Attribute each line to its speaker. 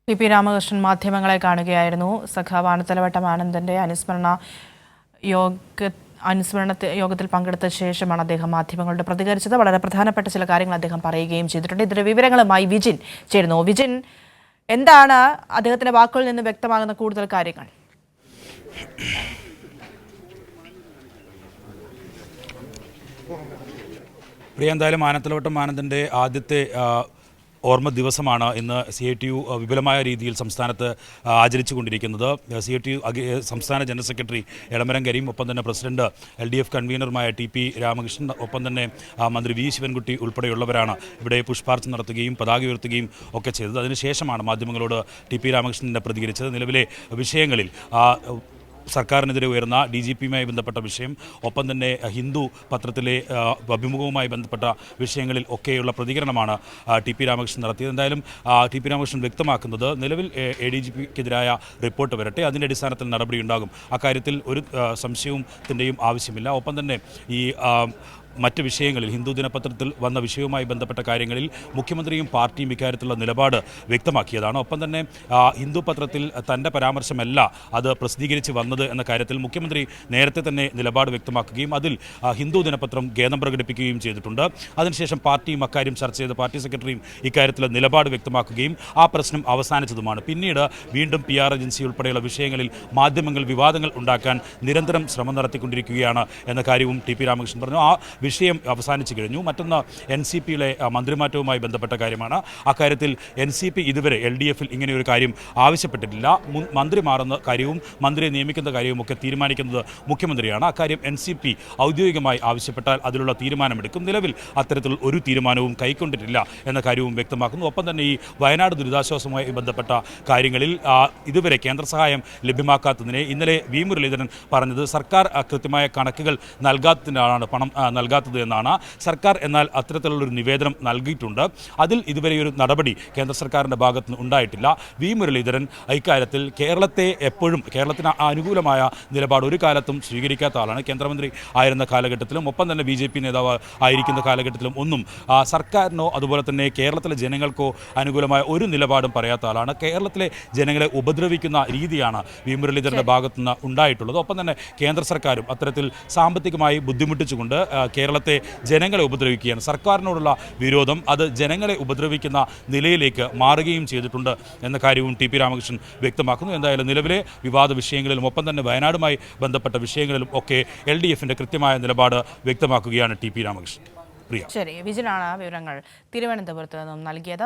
Speaker 1: TP. Ramakrishnan മാധ്യമങ്ങളെ കാണുകയായിരുന്നു. സഖാവ് ആനത്തലവട്ടം ആനന്ദന്റെ യോഗത്തിൽ പങ്കെടുത്ത ശേഷമാണ് അദ്ദേഹം മാധ്യമങ്ങളോട് പ്രതികരിച്ചത്. വളരെ പ്രധാനപ്പെട്ട ചില കാര്യങ്ങൾ അദ്ദേഹം പറയുകയും ചെയ്തിട്ടുണ്ട്. ഇതിന്റെ വിവരങ്ങളുമായി വിജിൻ ചേരുന്നു. വിജിൻ, എന്താണ് അദ്ദേഹത്തിന്റെ വാക്കുകളിൽ നിന്ന് വ്യക്തമാകുന്ന കൂടുതൽ കാര്യങ്ങൾ?
Speaker 2: എന്തായാലും ആനത്തലവട്ടം ആനന്ദൻ്റെ ആദ്യത്തെ ഓർമ്മ ദിവസമാണ് ഇന്ന് CITU വിപുലമായ രീതിയിൽ സംസ്ഥാനത്ത് ആചരിച്ചുകൊണ്ടിരിക്കുന്നത്. CITU സംസ്ഥാന ജനറൽ സെക്രട്ടറി എളമരം കരീം, ഒപ്പം തന്നെ പ്രസിഡന്റ് LDF കൺവീനറുമായ ടി.പി. രാമകൃഷ്ണൻ, ഒപ്പം തന്നെ മന്ത്രി വി. ശിവൻകുട്ടി ഉൾപ്പെടെയുള്ളവരാണ് ഇവിടെ പുഷ്പാർച്ചന നടത്തുകയും പതാക ഉയർത്തുകയും ഒക്കെ ചെയ്തത്. അതിനുശേഷമാണ് മാധ്യമങ്ങളോട് ടി.പി. രാമകൃഷ്ണൻ പ്രതികരിച്ചത്. നിലവിലെ വിഷയങ്ങളിൽ സർക്കാരിനെതിരെ ഉയർന്ന DGPയുമായി ബന്ധപ്പെട്ട വിഷയം, ഒപ്പം തന്നെ ഹിന്ദു പത്രത്തിലെ അഭിമുഖവുമായി ബന്ധപ്പെട്ട വിഷയങ്ങളിൽ ഒക്കെയുള്ള പ്രതികരണമാണ് ടി.പി. രാമകൃഷ്ണൻ നടത്തിയത്. എന്തായാലും ടി.പി. രാമകൃഷ്ണൻ വ്യക്തമാക്കുന്നത്, നിലവിൽ ADGPക്കെതിരായ റിപ്പോർട്ട് വരട്ടെ, അതിൻ്റെ അടിസ്ഥാനത്തിൽ നടപടിയുണ്ടാകും. അക്കാര്യത്തിൽ ഒരു സംശയത്തിൻ്റെയും ആവശ്യമില്ല. ഒപ്പം തന്നെ ഈ മറ്റ് വിഷയങ്ങളിൽ ഹിന്ദു ദിനപത്രത്തിൽ വന്ന വിഷയവുമായി ബന്ധപ്പെട്ട കാര്യങ്ങളിൽ മുഖ്യമന്ത്രിയും പാർട്ടിയും ഇക്കാര്യത്തിലുള്ള നിലപാട് വ്യക്തമാക്കിയതാണ്. ഒപ്പം തന്നെ ഹിന്ദു പത്രത്തിൽ തൻ്റെ പരാമർശമല്ല അത് പ്രസിദ്ധീകരിച്ച് വന്നത് എന്ന കാര്യത്തിൽ മുഖ്യമന്ത്രി നേരത്തെ തന്നെ നിലപാട് വ്യക്തമാക്കുകയും അതിൽ ഹിന്ദു ദിനപത്രം ഖേദം പ്രകടിപ്പിക്കുകയും ചെയ്തിട്ടുണ്ട്. അതിനുശേഷം പാർട്ടിയും അക്കാര്യം ചർച്ച ചെയ്ത് പാർട്ടി സെക്രട്ടറിയും ഇക്കാര്യത്തിൽ നിലപാട് വ്യക്തമാക്കുകയും ആ പ്രശ്നം അവസാനിച്ചതുമാണ്. പിന്നീട് വീണ്ടും PR ഏജൻസി ഉൾപ്പെടെയുള്ള വിഷയങ്ങളിൽ മാധ്യമങ്ങൾ വിവാദങ്ങൾ ഉണ്ടാക്കാൻ നിരന്തരം ശ്രമം നടത്തിക്കൊണ്ടിരിക്കുകയാണ് എന്ന കാര്യവും ടി.പി. രാമകൃഷ്ണൻ പറഞ്ഞു. ആ വിഷയം അവസാനിച്ചു കഴിഞ്ഞു. മറ്റൊന്ന് NCPയിലെ മന്ത്രിമാറ്റവുമായി ബന്ധപ്പെട്ട കാര്യമാണ്. അക്കാര്യത്തിൽ NCP ഇതുവരെ LDFൽ ഇങ്ങനെയൊരു കാര്യം ആവശ്യപ്പെട്ടിട്ടില്ല. മന്ത്രി മാറുന്ന കാര്യവും മന്ത്രിയെ നിയമിക്കുന്ന കാര്യവും ഒക്കെ തീരുമാനിക്കുന്നത് മുഖ്യമന്ത്രിയാണ്. അക്കാര്യം NCP ഔദ്യോഗികമായി ആവശ്യപ്പെട്ടാൽ അതിലുള്ള തീരുമാനമെടുക്കും. നിലവിൽ അത്തരത്തിൽ ഒരു തീരുമാനവും കൈക്കൊണ്ടിട്ടില്ല എന്ന കാര്യവും വ്യക്തമാക്കുന്നു. ഒപ്പം തന്നെ ഈ വയനാട് ദുരിതാശ്വാസവുമായി ബന്ധപ്പെട്ട കാര്യങ്ങളിൽ ഇതുവരെ കേന്ദ്ര സഹായം ലഭ്യമാക്കാത്തതിനെ ഇന്നലെ വി. മുരളീധരൻ പറഞ്ഞത് സർക്കാർ കൃത്യമായ കണക്കുകൾ നൽകാത്തതിനാണ് പണം നൽകാത്തത് എന്നാണ്. സർക്കാർ എന്നാൽ അത്തരത്തിലുള്ളൊരു നിവേദനം നൽകിയിട്ടുണ്ട്. അതിൽ ഇതുവരെ ഒരു നടപടി കേന്ദ്ര സർക്കാരിൻ്റെ ഭാഗത്ത് നിന്ന് ഉണ്ടായിട്ടില്ല. വി. മുരളീധരൻ ഇക്കാര്യത്തിൽ കേരളത്തിന് അനുകൂലമായ നിലപാട് ഒരു കാലത്തും സ്വീകരിക്കാത്ത ആളാണ്. കേന്ദ്രമന്ത്രി ആയിരുന്ന കാലഘട്ടത്തിലും ഒപ്പം തന്നെ BJP നേതാവ് ആയിരിക്കുന്ന കാലഘട്ടത്തിലും ഒന്നും സർക്കാരിനോ അതുപോലെ തന്നെ കേരളത്തിലെ ജനങ്ങൾക്കോ അനുകൂലമായ ഒരു നിലപാടും പറയാത്ത ആളാണ്. കേരളത്തിലെ ജനങ്ങളെ ഉപദ്രവിക്കുന്ന രീതിയാണ് വി. മുരളീധരൻ്റെ ഭാഗത്തുനിന്ന് ഉണ്ടായിട്ടുള്ളത്. ഒപ്പം തന്നെ കേന്ദ്ര സർക്കാരും അത്തരത്തിൽ സാമ്പത്തികമായി ബുദ്ധിമുട്ടിച്ചുകൊണ്ട് കേരളത്തെ ജനങ്ങളെ ഉപദ്രവിക്കുകയാണ്. സർക്കാരിനോടുള്ള വിരോധം അത് ജനങ്ങളെ ഉപദ്രവിക്കുന്ന നിലയിലേക്ക് മാറുകയും ചെയ്തിട്ടുണ്ട് എന്ന കാര്യവും ടി.പി. രാമകൃഷ്ണൻ വ്യക്തമാക്കുന്നു. എന്തായാലും നിലവിലെ വിവാദ വിഷയങ്ങളിലും ഒപ്പം തന്നെ വയനാടുമായി ബന്ധപ്പെട്ട വിഷയങ്ങളിലും ഒക്കെ LDFിൻ്റെ കൃത്യമായ നിലപാട് വ്യക്തമാക്കുകയാണ് ടി.പി. രാമകൃഷ്ണൻ.
Speaker 1: ശരി, വിജിനാണ് വിവരങ്ങൾ തിരുവനന്തപുരത്ത് നിന്നും നൽകിയത്.